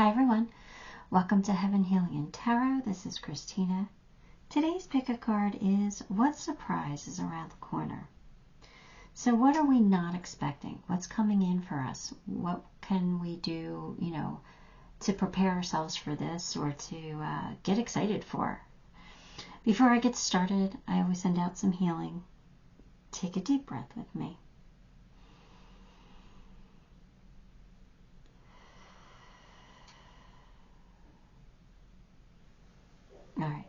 Hi everyone, welcome to Heaven Healing and Tarot. This is Christina. Today's pick a card is what surprise is around the corner. So what are we not expecting? What's coming in for us? What can we do, to prepare ourselves for this or to get excited for? Before I get started, I always send out some healing. Take a deep breath with me. All right,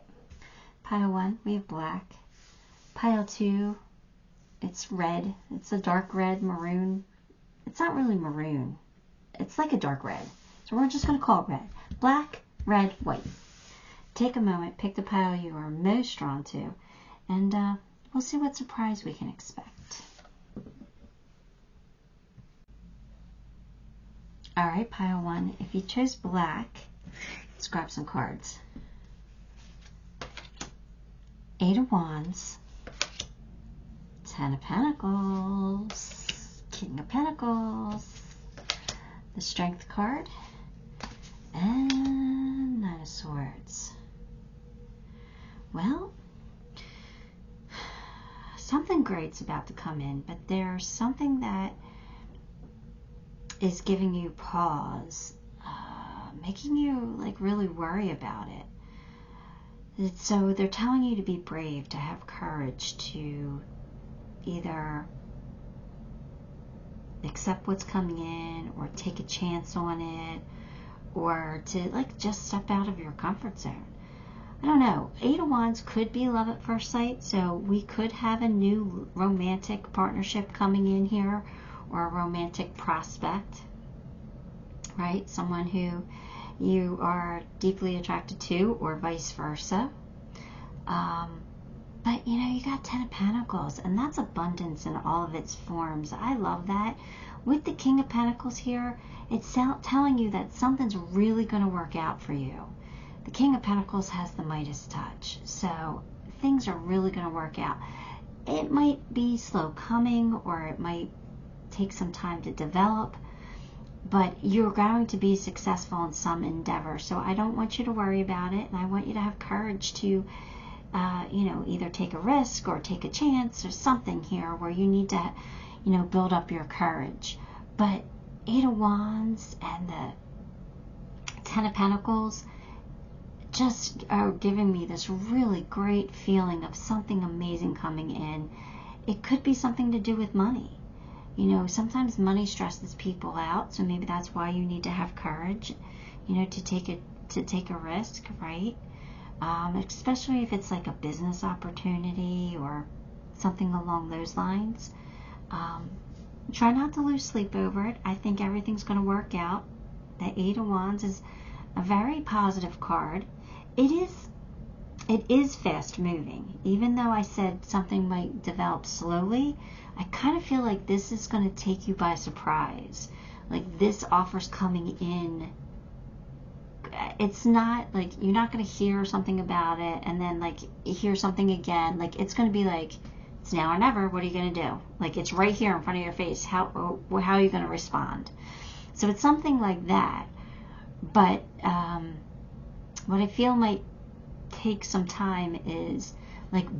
pile 1, we have black. Pile 2, it's red. It's a dark red, maroon. It's not really maroon. It's like a dark red. So we're just going to call it red. Black, red, white. Take a moment, pick the pile you are most drawn to, and we'll see what surprise we can expect. All right, pile 1, if you chose black, let's grab some cards. 8 of Wands, 10 of Pentacles, King of Pentacles, the Strength card, and 9 of Swords. Well, something great's about to come in, but there's something that is giving you pause, making you really worry about it. So they're telling you to be brave, to have courage, to either accept what's coming in or take a chance on it, or to just step out of your comfort zone. I don't know. 8 of Wands could be love at first sight, so we could have a new romantic partnership coming in here, or a romantic prospect, right? Someone who you are deeply attracted to, or vice versa. But you got 10 of Pentacles, and that's abundance in all of its forms. I love that. With the King of Pentacles here, it's telling you that something's really going to work out for you. The King of Pentacles has the Midas touch, so things are really going to work out. It might be slow coming, or it might take some time to develop, but you're going to be successful in some endeavor. So I don't want you to worry about it, and I want you to have courage to, either take a risk or take a chance or something here where you need to, build up your courage. But 8 of Wands and the 10 of Pentacles just are giving me this really great feeling of something amazing coming in. It could be something to do with money. Sometimes money stresses people out, so maybe that's why you need to have courage, to take a risk, right? Especially if it's like a business opportunity or something along those lines. Try not to lose sleep over it. I think everything's going to work out. The 8 of Wands is a very positive card. It is fast moving. Even though I said something might develop slowly, I kind of feel like this is going to take you by surprise. This offer's coming in. It's not you're not going to hear something about it and then hear something again. It's going to be it's now or never. What are you going to do? It's right here in front of your face. How are you going to respond? So it's something like that. But what I feel might take some time is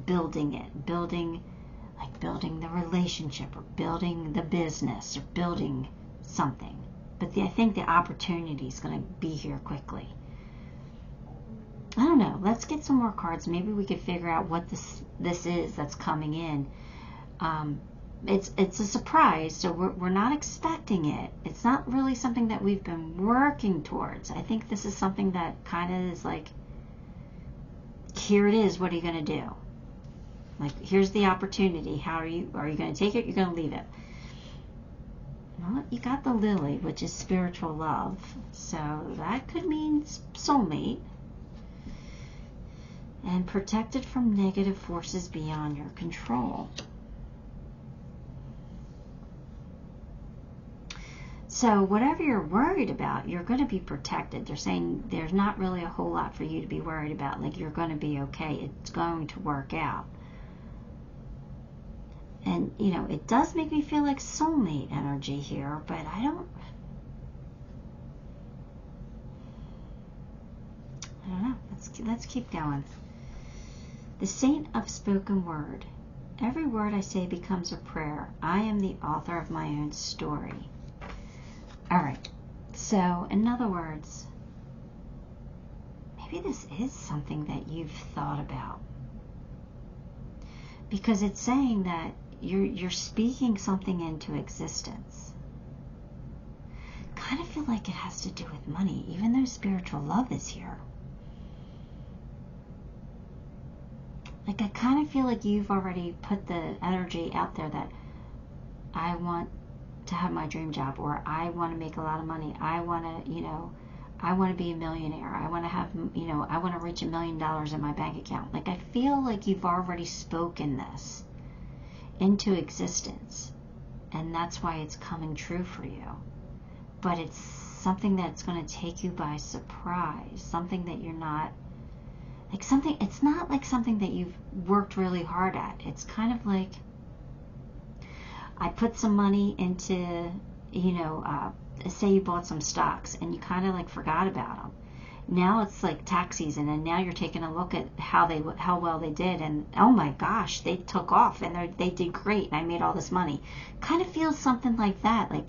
building it, building the relationship, or building the business, or building something. But I think the opportunity is going to be here quickly. I don't know. Let's get some more cards. Maybe we could figure out what this is that's coming in. It's a surprise, so we're not expecting it. It's not really something that we've been working towards. I think this is something that kind of is here it is. What are you going to do? Here's the opportunity. How are you going to take it? You're going to leave it. Well, you got the Lily, which is spiritual love. So that could mean soulmate. And protected from negative forces beyond your control. So whatever you're worried about, you're going to be protected. They're saying there's not really a whole lot for you to be worried about. You're going to be okay. It's going to work out. And, it does make me feel like soulmate energy here, but I don't... don't know. Let's keep going. The saint of spoken word. Every word I say becomes a prayer. I am the author of my own story. All right. So, in other words, maybe this is something that you've thought about. Because it's saying that you're speaking something into existence. Kind of feel like it has to do with money, even though spiritual love is here. Like, I kind of feel like you've already put the energy out there that I want to have my dream job, or I want to make a lot of money. I want to, I want to be a millionaire. I want to have, I want to reach $1 million in my bank account. Like, I feel like you've already spoken this into existence, and that's why it's coming true for you. But it's something that's going to take you by surprise, something that you're not, like something, it's not like something that you've worked really hard at. It's kind of like, I put some money into, say you bought some stocks and you kind of like forgot about them. Now it's like tax season, and now you're taking a look at how well they did, and oh my gosh, they took off and they did great, and I made all this money. Kind of feels something like that, like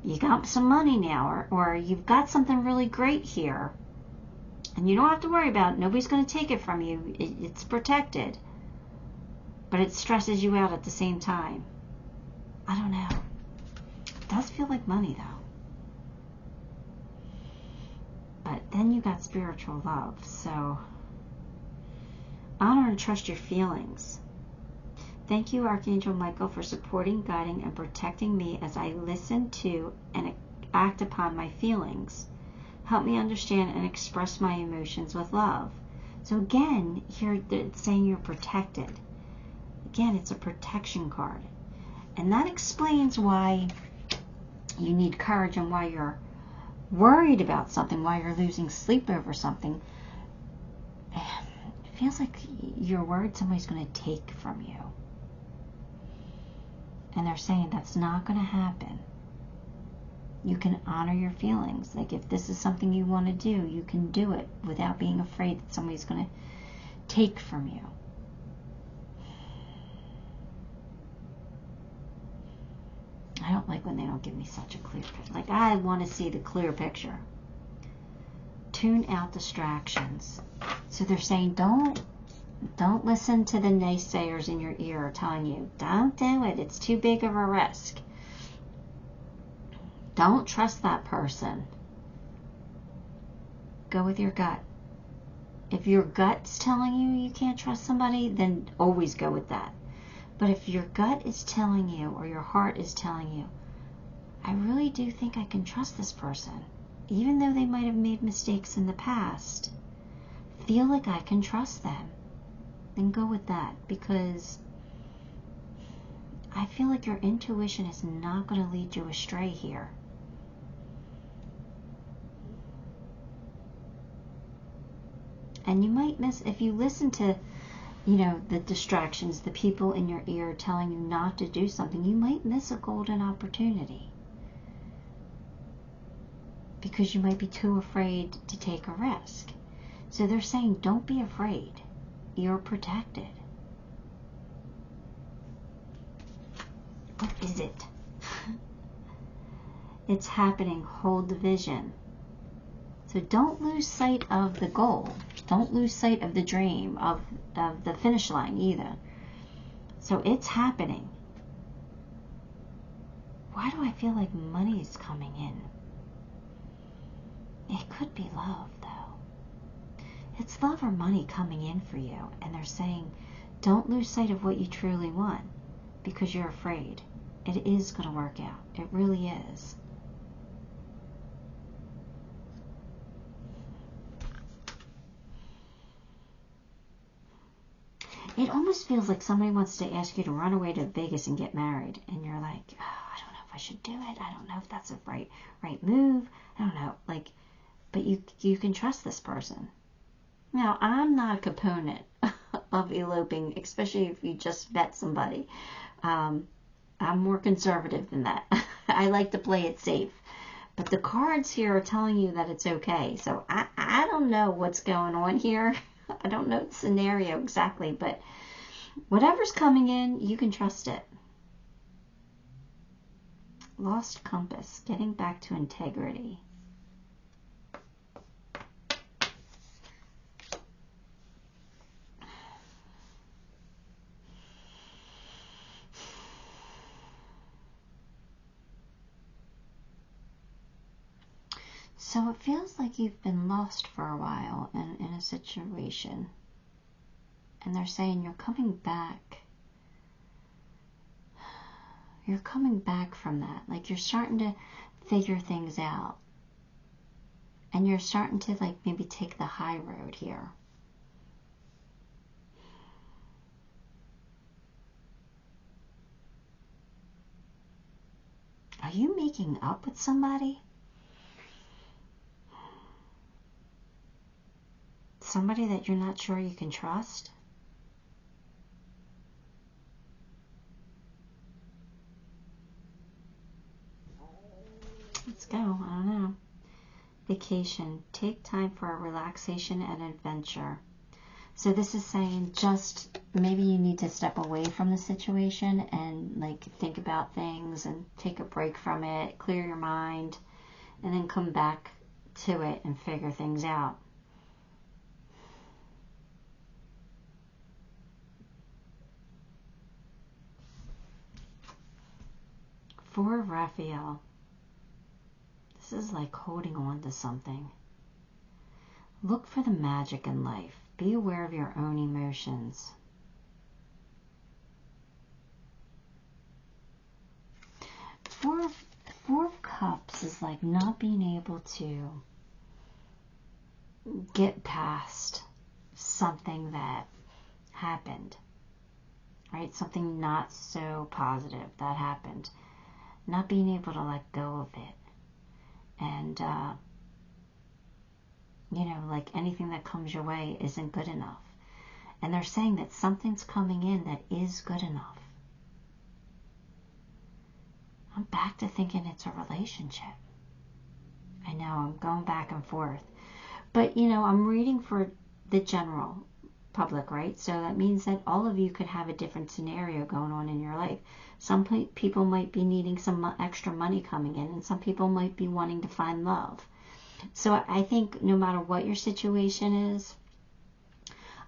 you got some money now, or you've got something really great here, and you don't have to worry about it. Nobody's going to take it from you. It's protected, but it stresses you out at the same time. I don't know. It does feel like money though. But then you got spiritual love. So honor and trust your feelings. Thank you, Archangel Michael, for supporting, guiding, and protecting me as I listen to and act upon my feelings. Help me understand and express my emotions with love. So again, here it's saying you're protected. Again, it's a protection card. And that explains why you need courage and why you're worried about something, why you're losing sleep over something. It feels like you're worried somebody's going to take from you. And they're saying that's not going to happen. You can honor your feelings. Like, if this is something you want to do, you can do it without being afraid that somebody's going to take from you. I don't like when they don't give me such a clear picture. Like, I want to see the clear picture. Tune out distractions. So they're saying don't listen to the naysayers in your ear telling you, don't do it. It's too big of a risk. Don't trust that person. Go with your gut. If your gut's telling you you can't trust somebody, then always go with that. But if your gut is telling you, or your heart is telling you, I really do think I can trust this person, even though they might have made mistakes in the past, feel like I can trust them, then go with that. Because I feel like your intuition is not going to lead you astray here. And you might miss, if you listen to, the distractions, the people in your ear telling you not to do something, you might miss a golden opportunity. Because you might be too afraid to take a risk. So they're saying, don't be afraid. You're protected. What is it? It's happening. Hold the vision. So don't lose sight of the goal. Don't lose sight of the dream, of the finish line either. So it's happening. Why do I feel like money is coming in? It could be love, though. It's love or money coming in for you. And they're saying, don't lose sight of what you truly want, because you're afraid. It is going to work out. It really is. It almost feels like somebody wants to ask you to run away to Vegas and get married. And you're like, oh, I don't know if I should do it. I don't know if that's a right move. I don't know. But you can trust this person. Now, I'm not a component of eloping, especially if you just vet somebody. I'm more conservative than that. I like to play it safe. But the cards here are telling you that it's okay. So I don't know what's going on here. I don't know the scenario exactly, but whatever's coming in, you can trust it. Lost compass, getting back to integrity. So it feels like you've been lost for a while in a situation. And they're saying you're coming back. You're coming back from that. Like you're starting to figure things out. And you're starting to like maybe take the high road here. Are you making up with somebody? Somebody that you're not sure you can trust? Let's go. I don't know. Vacation. Take time for a relaxation and adventure. So this is saying just maybe you need to step away from the situation and like think about things and take a break from it, clear your mind, and then come back to it and figure things out. For Raphael, this is like holding on to something. Look for the magic in life. Be aware of your own emotions. Four of Cups is like not being able to get past something that happened, right? Something not so positive that happened. Not being able to let go of it. And, you know, like anything that comes your way isn't good enough. And they're saying that something's coming in that is good enough. I'm back to thinking it's a relationship. I know, I'm going back and forth. But, you know, I'm reading for the general public, right? So that means that all of you could have a different scenario going on in your life. Some people might be needing some extra money coming in, and some people might be wanting to find love. So I think no matter what your situation is,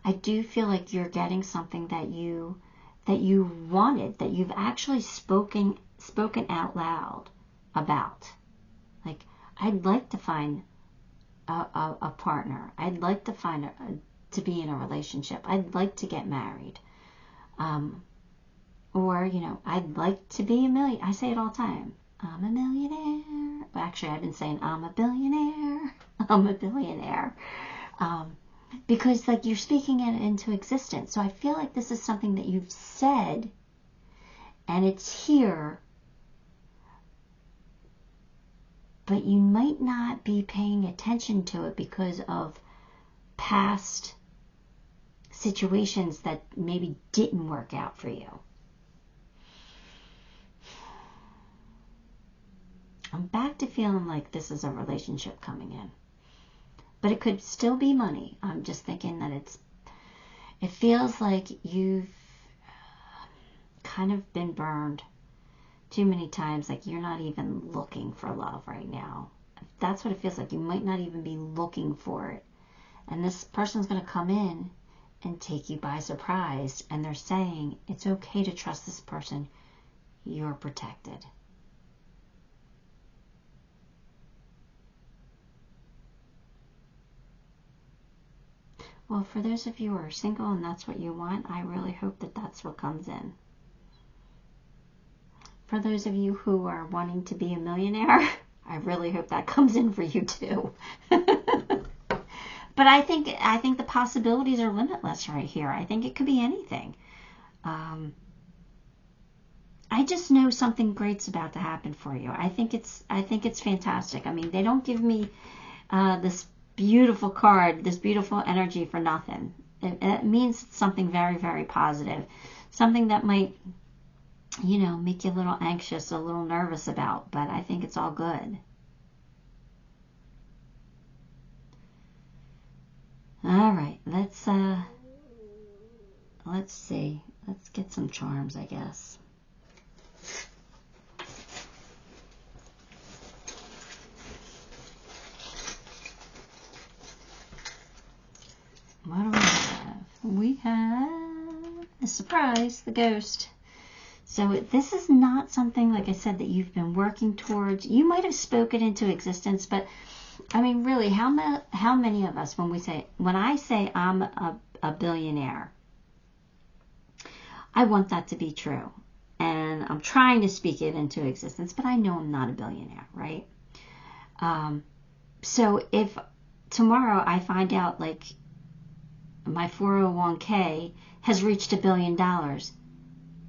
I do feel like you're getting something that you wanted, that you've actually spoken out loud about. Like, I'd like to find a partner. I'd like to find to be in a relationship. I'd like to get married. Or, you know, I'd like to be a millionaire. I say it all the time. I'm a millionaire. Well, actually, I've been saying I'm a billionaire. I'm a billionaire. Because, like, you're speaking it into existence. So I feel like this is something that you've said, and it's here, but you might not be paying attention to it because of past situations that maybe didn't work out for you. I'm back to feeling like this is a relationship coming in. But it could still be money. I'm just thinking that it feels like you've kind of been burned too many times. Like you're not even looking for love right now. That's what it feels like. You might not even be looking for it. And this person's going to come in and take you by surprise. And they're saying it's okay to trust this person. You're protected. Well, for those of you who are single and that's what you want, I really hope that that's what comes in. For those of you who are wanting to be a millionaire, I really hope that comes in for you too. But I think the possibilities are limitless right here. I think it could be anything. I just know something great's about to happen for you. I think it's fantastic. I mean, they don't give me this beautiful card, this beautiful energy for nothing. It means something very, very positive. Something that might, you know, make you a little anxious, a little nervous about, but I think it's all good. let's see. Let's get some charms, I guess. What do we have? We have a surprise, the ghost. So this is not something, like I said, that you've been working towards. You might have spoken into existence, but I mean, really, how many of us, when I say I'm a billionaire, I want that to be true. And I'm trying to speak it into existence, but I know I'm not a billionaire, right? So if tomorrow I find out, like, my 401k has reached $1 billion,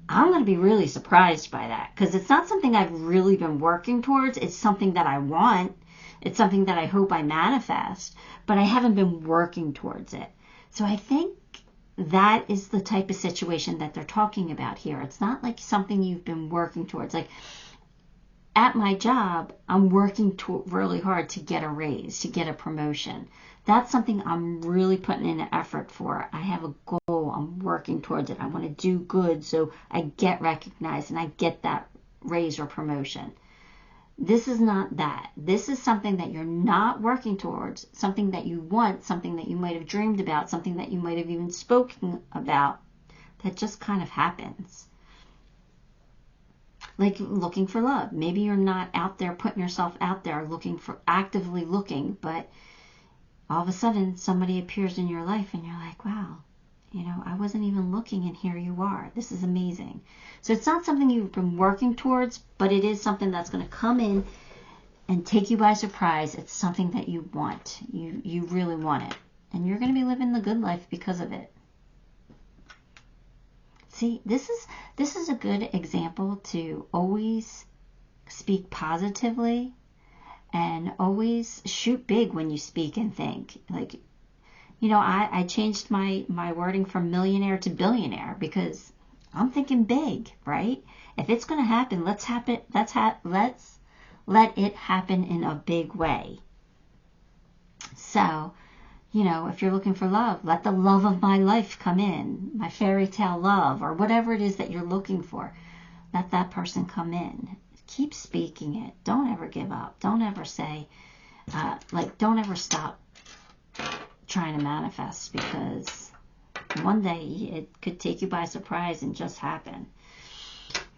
I'm going to be really surprised by that, because it's not something I've really been working towards. It's something that I want. It's something that I hope I manifest, but I haven't been working towards it. So I think that is the type of situation that they're talking about here. It's not like something you've been working towards. Like, at my job, I'm working really hard to get a raise, to get a promotion. That's something I'm really putting in an effort for. I have a goal. I'm working towards it. I want to do good so I get recognized and I get that raise or promotion. This is not that. This is something that you're not working towards, something that you want, something that you might have dreamed about, something that you might have even spoken about, that just kind of happens. Like looking for love. Maybe you're not out there putting yourself out there actively looking, but all of a sudden somebody appears in your life and you're like, wow, I wasn't even looking and here you are. This is amazing. So it's not something you've been working towards, but it is something that's going to come in and take you by surprise. It's something that you want. You really want it. And you're going to be living the good life because of it. See, this is a good example to always speak positively and always shoot big when you speak and think. Like, I changed my wording from millionaire to billionaire because I'm thinking big, right? If it's going to happen, let's let it happen in a big way. So, if you're looking for love, let the love of my life come in, my fairy tale love, or whatever it is that you're looking for. Let that person come in. Keep speaking it. Don't ever give up. Don't ever say, don't ever stop trying to manifest, because one day it could take you by surprise and just happen.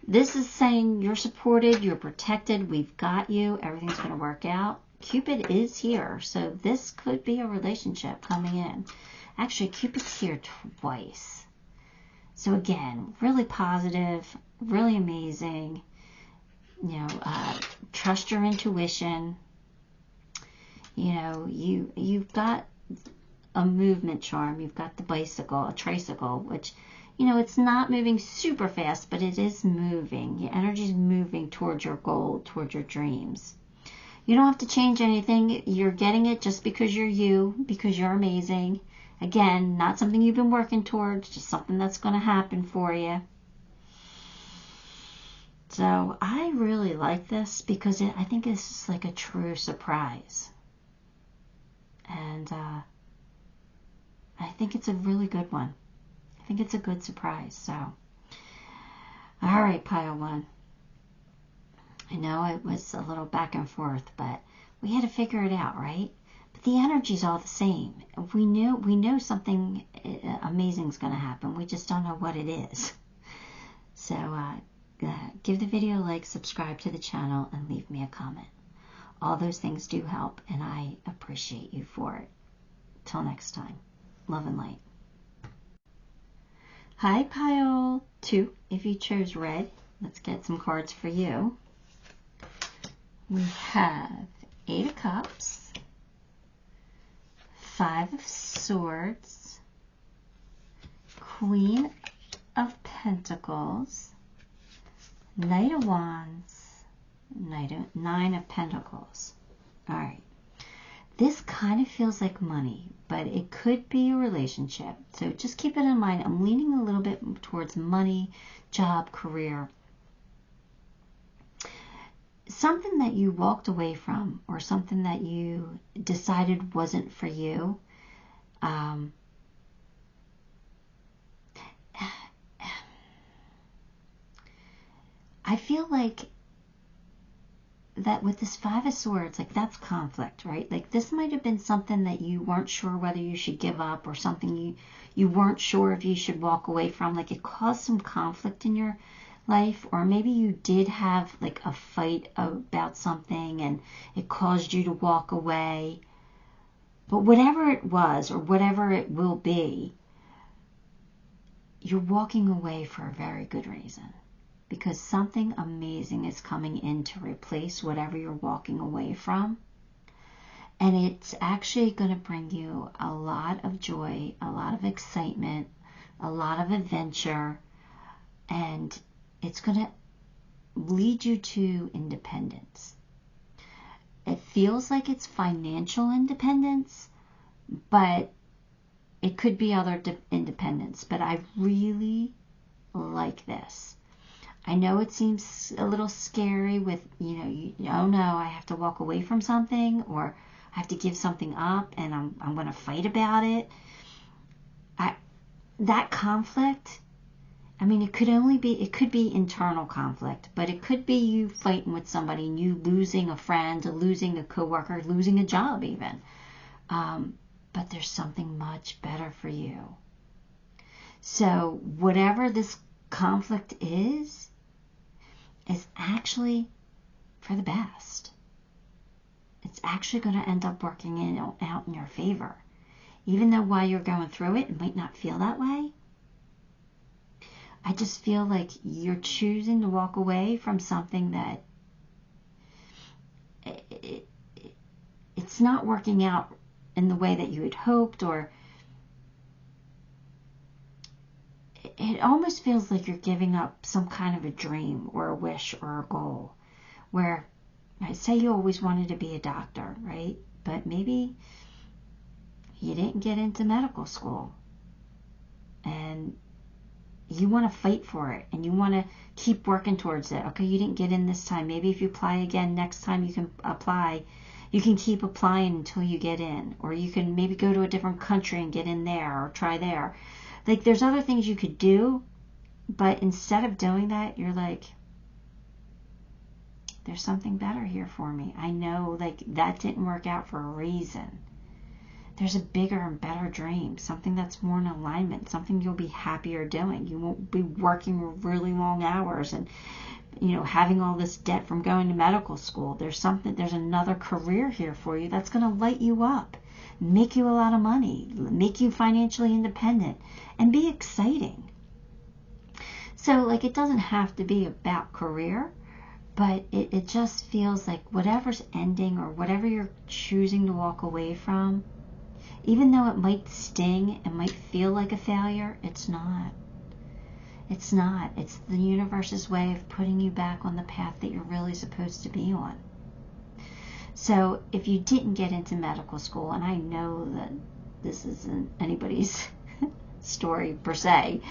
This is saying you're supported, you're protected, we've got you, everything's going to work out. Cupid is here, so this could be a relationship coming in. Actually, Cupid's here twice. So again, really positive, really amazing. Trust your intuition. You've got a movement charm. You've got the bicycle, a tricycle, which, it's not moving super fast, but it is moving. Your energy's moving towards your goal, towards your dreams. You don't have to change anything. You're getting it just because you're you, because you're amazing. Again, not something you've been working towards, just something that's going to happen for you. So I really like this because I think this is like a true surprise. And I think it's a really good one. I think it's a good surprise. So, all right, pile one. I know it was a little back and forth, but we had to figure it out, right? But the energy's all the same. We know something amazing is going to happen. We just don't know what it is. So give the video a like, subscribe to the channel, and leave me a comment. All those things do help, and I appreciate you for it. Till next time, love and light. Hi, pile 2. If you chose red, let's get some cards for you. We have 8 of Cups, 5 of Swords, Queen of Pentacles, Knight of Wands, 9 of Pentacles. All right. This kind of feels like money, but it could be a relationship. So just keep it in mind. I'm leaning a little bit towards money, job, career. Something that you walked away from, or something that you decided wasn't for you. I feel like that with this Five of Swords, like that's conflict, right? Like this might have been something that you weren't sure whether you should give up, or something you weren't sure if you should walk away from. Like it caused some conflict in your life, or maybe you did have like a fight about something and it caused you to walk away. But whatever it was, or whatever it will be, you're walking away for a very good reason. Because something amazing is coming in to replace whatever you're walking away from. And it's actually going to bring you a lot of joy, a lot of excitement, a lot of adventure, and it's going to lead you to independence. It feels like it's financial independence, but it could be other independence. But I really like this. I know it seems a little scary with, oh no, I have to walk away from something, or I have to give something up, and I'm going to fight about it. That conflict, I mean, it could be internal conflict, but it could be you fighting with somebody, and you losing a friend, or losing a coworker, losing a job even. But there's something much better for you. So whatever this conflict is actually for the best. It's actually going to end up working out in your favor. Even though while you're going through it, it might not feel that way. I just feel like you're choosing to walk away from something that it's not working out in the way that you had hoped, or it almost feels like you're giving up some kind of a dream or a wish or a goal, where I say you always wanted to be a doctor, right? But maybe you didn't get into medical school and you want to fight for it and you want to keep working towards it. Okay, you didn't get in this time. Maybe if you apply again next time, you can apply. You can keep applying until you get in, or you can maybe go to a different country and get in there, or try there. Like there's other things you could do, but instead of doing that, you're like, there's something better here for me. I know like that didn't work out for a reason. There's a bigger and better dream, something that's more in alignment, something you'll be happier doing. You won't be working really long hours and, having all this debt from going to medical school. There's another career here for you that's going to light you up, make you a lot of money, make you financially independent, and be exciting. So like it doesn't have to be about career, but it just feels like whatever's ending, or whatever you're choosing to walk away from, even though it might sting, it might feel like a failure, it's not. It's not. It's the universe's way of putting you back on the path that you're really supposed to be on. So if you didn't get into medical school, and I know that this isn't anybody's story per se,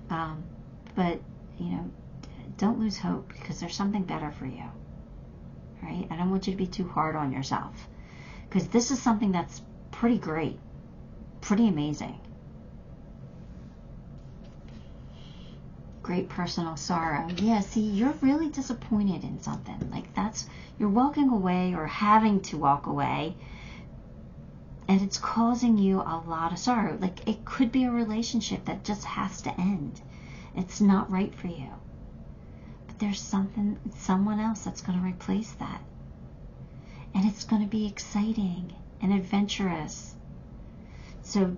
but, don't lose hope, because there's something better for you, right? I don't want you to be too hard on yourself, because this is something that's pretty great, pretty amazing. Great personal sorrow. Yeah, see, you're really disappointed in something. Like you're walking away, or having to walk away, and it's causing you a lot of sorrow. Like it could be a relationship that just has to end. It's not right for you. But there's someone else that's going to replace that. And it's going to be exciting and adventurous. So,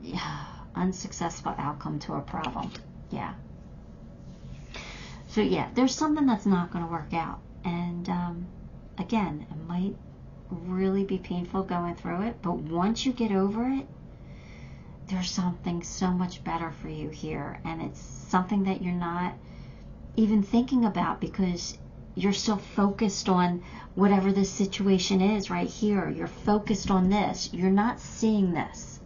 yeah, unsuccessful outcome to a problem. Yeah. So yeah, there's something that's not going to work out. And again, it might really be painful going through it, but once you get over it, there's something so much better for you here. And it's something that you're not even thinking about, because you're still focused on whatever the situation is right here. You're focused on this. You're not seeing this.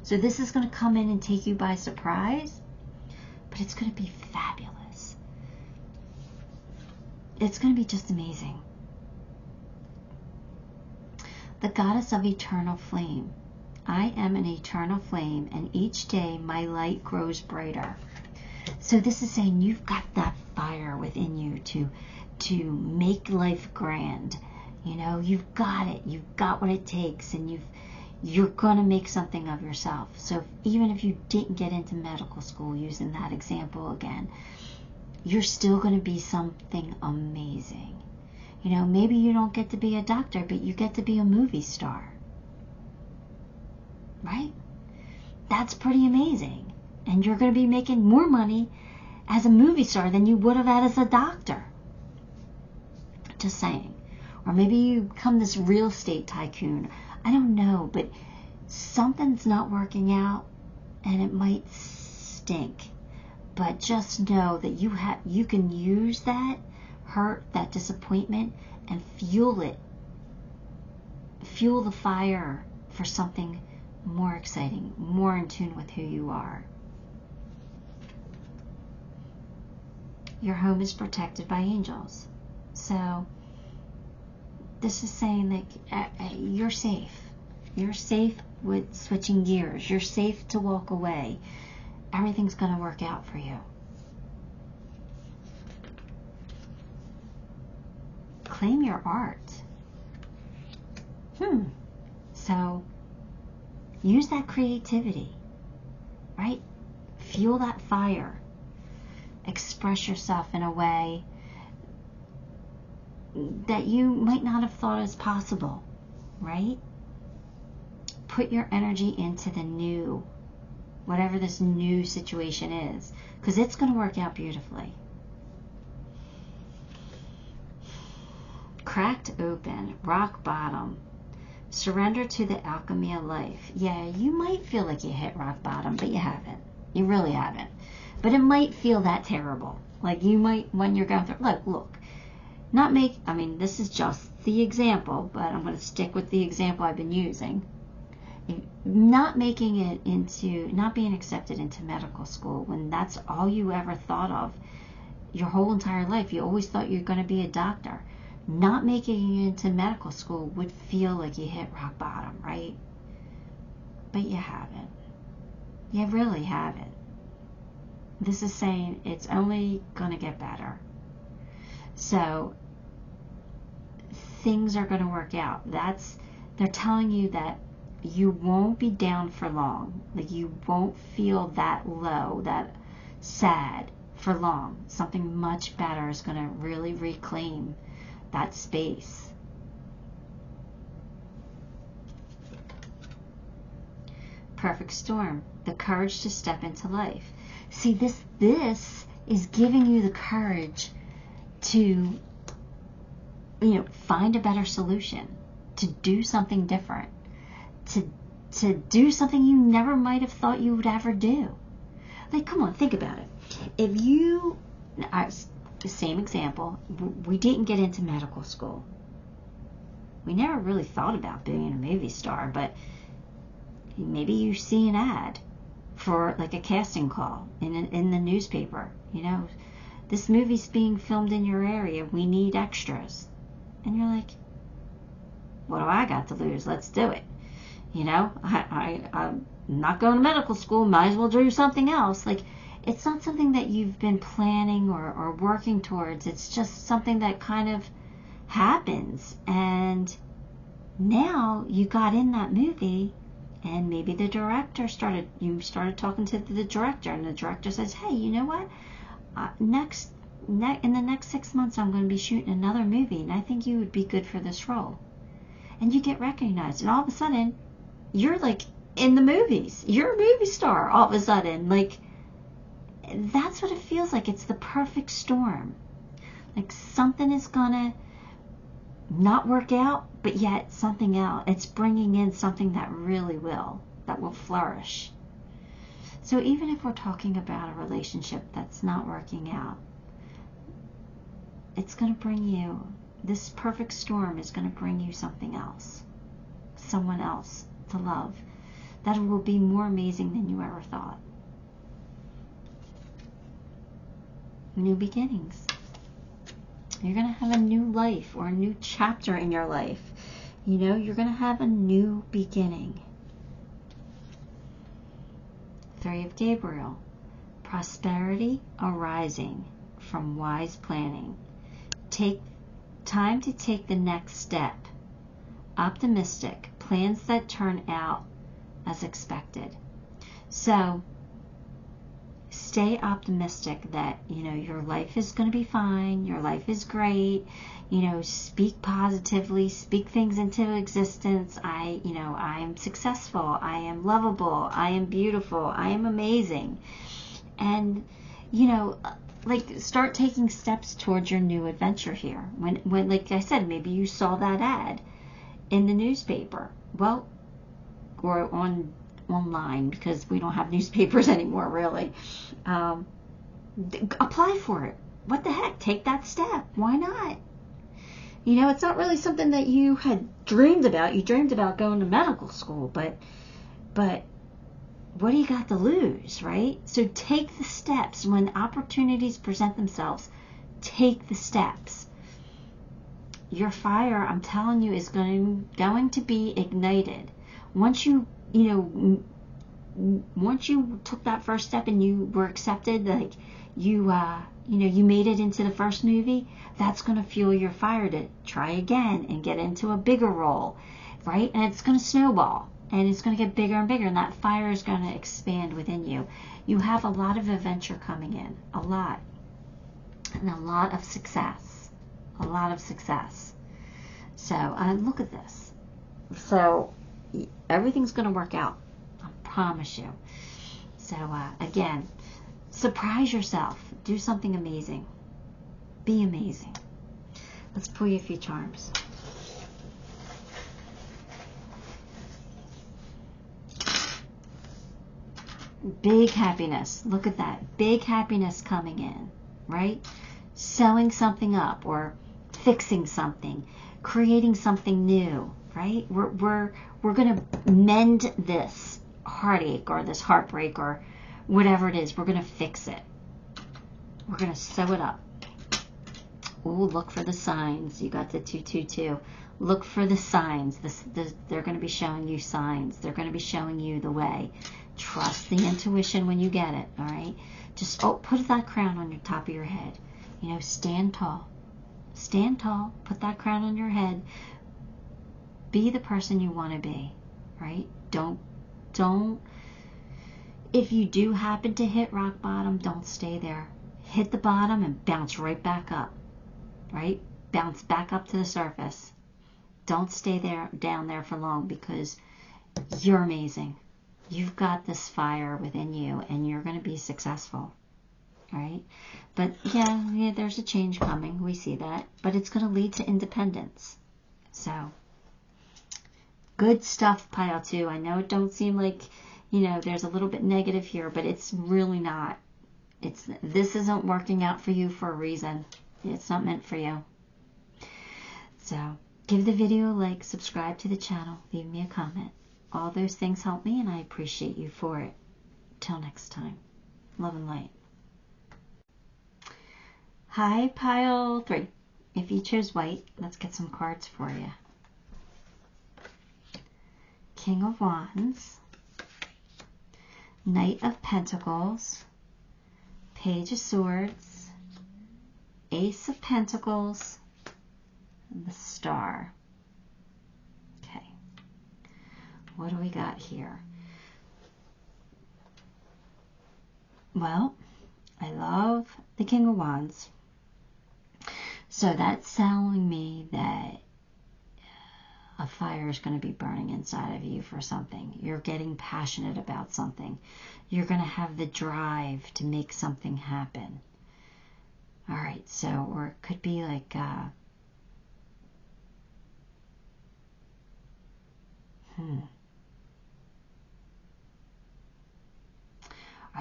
So this is going to come in and take you by surprise, but it's going to be fabulous. It's going to be just amazing. The goddess of eternal flame. I am an eternal flame, and each day my light grows brighter. So this is saying you've got that fire within you to make life grand. You know, you've got it. You've got what it takes, and you're going to make something of yourself. So even if you didn't get into medical school, using that example again, you're still going to be something amazing. You know, maybe you don't get to be a doctor, but you get to be a movie star. Right? That's pretty amazing. And you're going to be making more money as a movie star than you would have had as a doctor. Just saying. Or maybe you become this real estate tycoon. I don't know, but something's not working out, and it might stink. But just know that you can use that hurt, that disappointment, and fuel it. Fuel the fire for something more exciting, more in tune with who you are. Your home is protected by angels. So this is saying that you're safe. You're safe with switching gears. You're safe to walk away. Everything's going to work out for you. Claim your art. So use that creativity, right? Fuel that fire. Express yourself in a way that you might not have thought is possible, right? Put your energy into the new, whatever this new situation is, because it's going to work out beautifully. Cracked open, rock bottom. Surrender to the alchemy of life. Yeah, you might feel like you hit rock bottom, but you haven't. You really haven't. But it might feel that terrible. Like you might, when you're going through, look, this is just the example, but I'm going to stick with the example I've been using. Not making it into, not being accepted into medical school when that's all you ever thought of your whole entire life. You always thought you were going to be a doctor. Not making it into medical school would feel like you hit rock bottom, right? But you haven't. You really haven't. This is saying it's only going to get better. So things are going to work out. They're telling you that you won't be down for long. Like you won't feel that low, that sad for long. Something much better is going to really reclaim that space. Perfect storm. The courage to step into life. See, this is giving you the courage to, find a better solution, to do something different, to do something you never might have thought you would ever do. Like, come on, think about it. If you, the same example, we didn't get into medical school. We never really thought about being a movie star, but maybe you see an ad for like a casting call in the newspaper. This movie's being filmed in your area. We need extras. And you're like, what do I got to lose? Let's do it. I'm not going to medical school. Might as well do something else. Like, it's not something that you've been planning or working towards. It's just something that kind of happens. And now you got in that movie, and maybe the director you started talking to the director, and the director says, hey, you know what? In the next 6 months, I'm going to be shooting another movie, and I think you would be good for this role. And you get recognized, and all of a sudden, you're like in the movies. You're a movie star all of a sudden. Like, that's what it feels like. It's the perfect storm. Like something is gonna not work out, but yet something else. It's bringing in something that will flourish. So even if we're talking about a relationship that's not working out, it's going to bring you, this perfect storm is going to bring you something else, someone else to love that will be more amazing than you ever thought. New beginnings. You're going to have a new life or a new chapter in your life. You're going to have a new beginning. 3 of Gabriel. prosperity arising from wise planning. Take time to take the next step. Optimistic, plans that turn out as expected. So stay optimistic that, you know, your life is going to be fine, your life is great. You know, speak positively, speak things into existence. I am successful, I am lovable, I am beautiful, I am amazing. And, you know, like, start taking steps towards your new adventure here. When like I said, maybe you saw that ad in the newspaper. Well, or online, because we don't have newspapers anymore, really. Apply for it. What the heck? Take that step. Why not? You know, it's not really something that you had dreamed about. You dreamed about going to medical school, but what do you got to lose, right? So take the steps. When opportunities present themselves, take the steps. Your fire, I'm telling you, is going to be ignited. Once you took that first step and you were accepted, like you made it into the first movie, that's going to fuel your fire to try again and get into a bigger role, right? And it's going to snowball, and it's going to get bigger and bigger, and that fire is going to expand within you. You have a lot of adventure coming in, a lot, and a lot of success, So look at this. So everything's going to work out, I promise you. So again, surprise yourself. Do something amazing. Be amazing. Let's pull you a few charms. Big happiness. Look at that. Big happiness coming in, right? Selling something up, or fixing something, creating something new, right? We're going to mend this heartache or this heartbreak or whatever it is. We're going to fix it. We're going to sew it up. Ooh, look for the signs. You got the 222. Look for the signs. They're going to be showing you signs. They're going to be showing you the way. Trust the intuition when you get it, all right? Just put that crown on your top of your head. You know, stand tall. Stand tall. Put that crown on your head. Be the person you want to be, right? Don't. If you do happen to hit rock bottom, don't stay there. Hit the bottom and bounce right back up, right? Bounce back up to the surface. Don't stay down there for long, because you're amazing. You've got this fire within you, and you're going to be successful, right? But yeah, there's a change coming. We see that, but it's going to lead to independence. So good stuff, pile 2. I know it don't seem like, there's a little bit negative here, but it's really not. This isn't working out for you for a reason. It's not meant for you. So give the video a like, subscribe to the channel, leave me a comment. All those things help me, and I appreciate you for it. Till next time, love and light. Hi, pile 3. If you chose white, let's get some cards for you. King of Wands, Knight of Pentacles, Page of Swords, Ace of Pentacles, and the Star. Okay, what do we got here? Well, I love the King of Wands. So that's telling me that a fire is going to be burning inside of you for something. You're getting passionate about something. You're going to have the drive to make something happen. All right, so, or it could be like, Are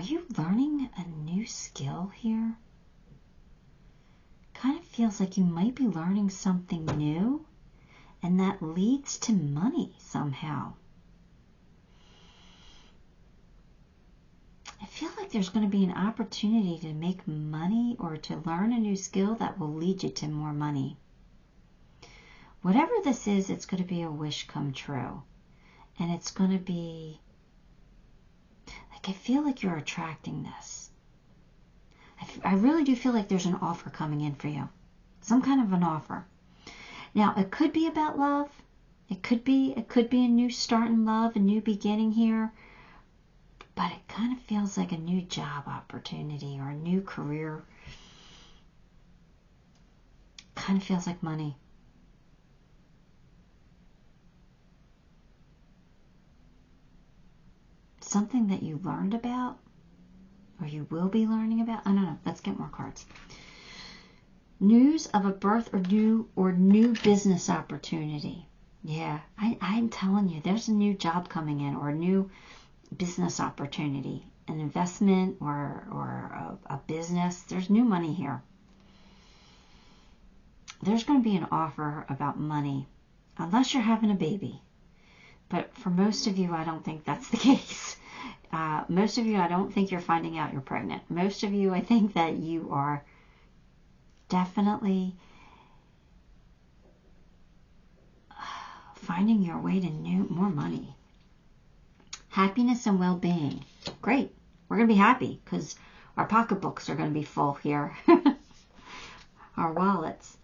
you learning a new skill here? Kind of feels like you might be learning something new, and that leads to money somehow. I feel like there's going to be an opportunity to make money or to learn a new skill that will lead you to more money. Whatever this is, it's going to be a wish come true. And it's going to be, like, I feel like you're attracting this. I really do feel like there's an offer coming in for you. Some kind of an offer. Now, it could be about love. It could be a new start in love, a new beginning here. But it kind of feels like a new job opportunity or a new career. Kind of feels like money. Something that you learned about, or you will be learning about. I don't know. Let's get more cards. News of a birth or new business opportunity. Yeah, I'm telling you, there's a new job coming in, or a new business opportunity, an investment, or a business. There's new money here. There's going to be an offer about money, unless you're having a baby. But for most of you, I don't think that's the case. Most of you, I don't think you're finding out you're pregnant. Most of you, I think that you are definitely finding your way to more money. Happiness and well-being. Great. We're going to be happy because our pocketbooks are going to be full here. Our wallets.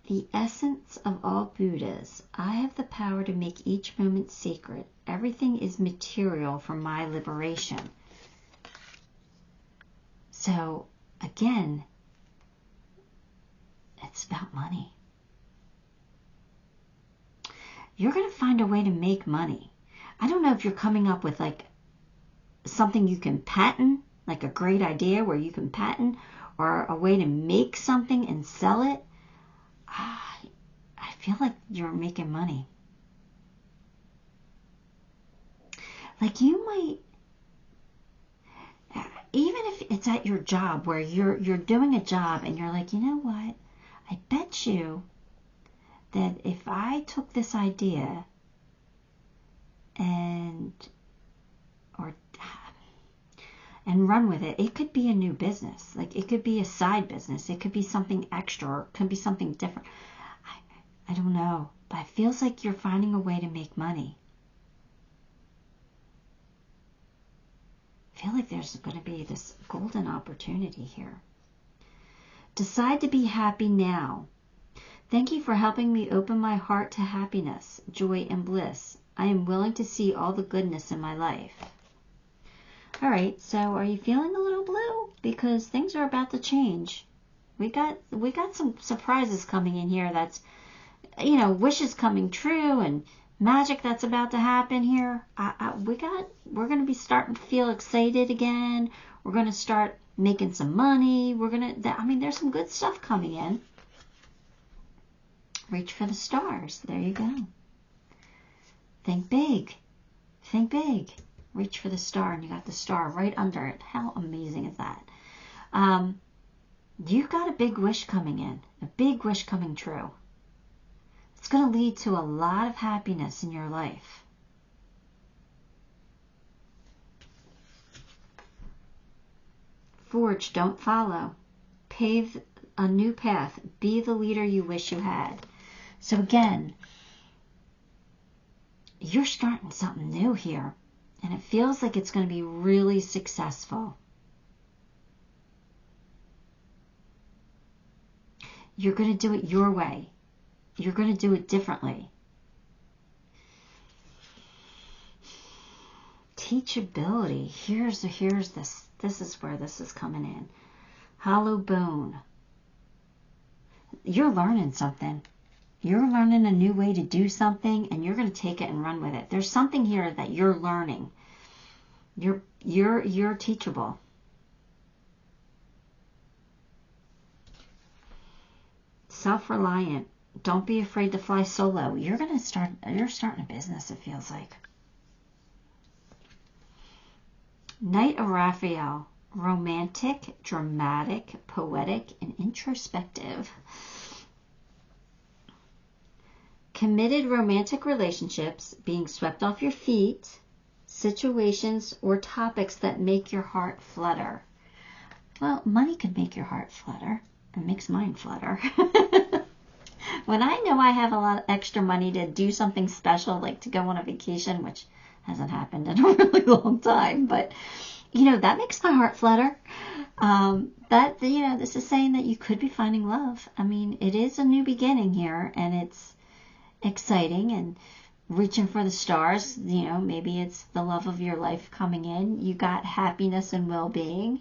The essence of all Buddhas. I have the power to make each moment sacred. Everything is material for my liberation. So, again, it's about money. You're going to find a way to make money. I don't know if you're coming up with like something you can patent, like a great idea where you can patent, or a way to make something and sell it. I feel like you're making money. Like you might, even if it's at your job where you're doing a job and you're like, you know what? I bet you that if I took this idea and run with it, it could be a new business. Like it could be a side business. It could be something extra, or it could be something different. I don't know, but it feels like you're finding a way to make money. I feel like there's going to be this golden opportunity here. Decide to be happy now. Thank you for helping me open my heart to happiness, joy, and bliss. I am willing to see all the goodness in my life. All right, so are you feeling a little blue? Because things are about to change. We got some surprises coming in here. That's, you know, wishes coming true and magic that's about to happen here. We're going to be starting to feel excited again. We're going to start making some money. There's some good stuff coming in. Reach for the stars. There you go. Think big. Think big. Reach for the star, and you got the star right under it. How amazing is that? You've got a big wish coming in. A big wish coming true. It's going to lead to a lot of happiness in your life. Forge, don't follow. Pave a new path. Be the leader you wish you had. So again, you're starting something new here. And it feels like it's going to be really successful. You're going to do it your way. You're going to do it differently. Teachability. Here's this. This is where this is coming in. Hollow bone. You're learning something. You're learning a new way to do something, and you're going to take it and run with it. There's something here that you're learning. You're teachable. Self-reliant. Don't be afraid to fly solo. You're starting a business, it feels like. Knight of Raphael. Romantic, dramatic, poetic, and introspective. Committed romantic relationships, being swept off your feet, situations or topics that make your heart flutter. Well, money could make your heart flutter. It makes mine flutter. When I know I have a lot of extra money to do something special, like to go on a vacation, which hasn't happened in a really long time, but you know, that makes my heart flutter. This is saying that you could be finding love. I mean, it is a new beginning here, and it's exciting and reaching for the stars. You know, maybe it's the love of your life coming in. You got happiness and well-being,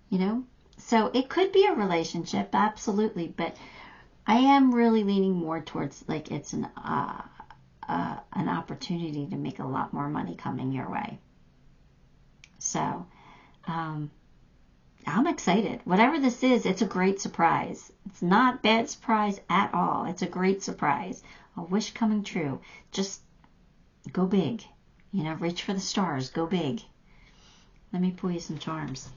you know. So it could be a relationship, absolutely, but I am really leaning more towards like it's an opportunity to make a lot more money coming your way. So I'm excited. Whatever this is, it's a great surprise. It's not a bad surprise at all. It's a great surprise. A wish coming true. Just go big. You know, reach for the stars. Go big. Let me pull you some charms.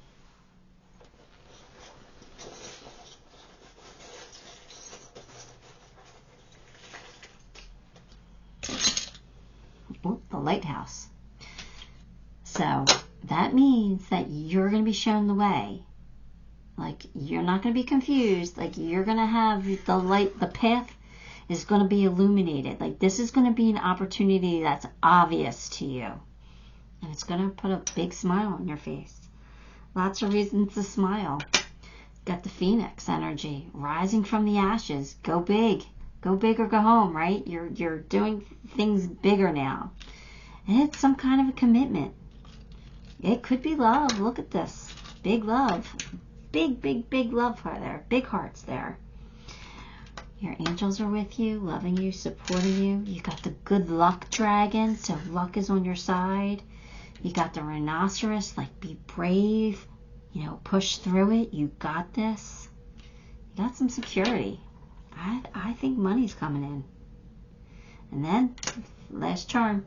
Ooh, the lighthouse. So that means that you're going to be shown the way. Like, you're not going to be confused. Like, you're going to have the light, the path is going to be illuminated. Like, this is going to be an opportunity that's obvious to you. And it's going to put a big smile on your face. Lots of reasons to smile. Got the Phoenix energy, rising from the ashes. Go big. Go big or go home, right? You're doing things bigger now. And it's some kind of a commitment. It could be love. Look at this. Big love. Big, big, big love there. Big hearts there. Your angels are with you, loving you, supporting you. You got the good luck dragon, so luck is on your side. You got the rhinoceros, like be brave. You know, push through it. You got this. You got some security. I think money's coming in. And then, last charm.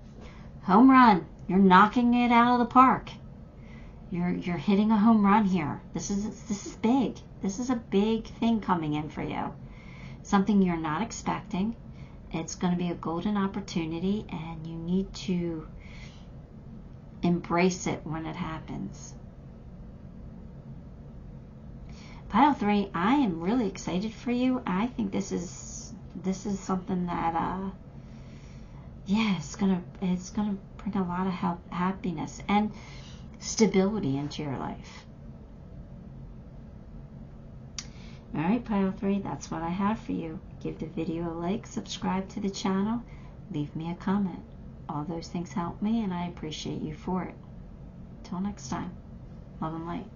Home run. You're knocking it out of the park. You're hitting a home run here. This is big. This is a big thing coming in for you. Something you're not expecting. It's going to be a golden opportunity, and you need to embrace it when it happens. Pile 3, I am really excited for you. I think this is something that it's gonna bring a lot of happiness and stability into your life. All right, Pile 3, that's what I have for you. Give the video a like, subscribe to the channel, leave me a comment. All those things help me, and I appreciate you for it. Till next time, love and light.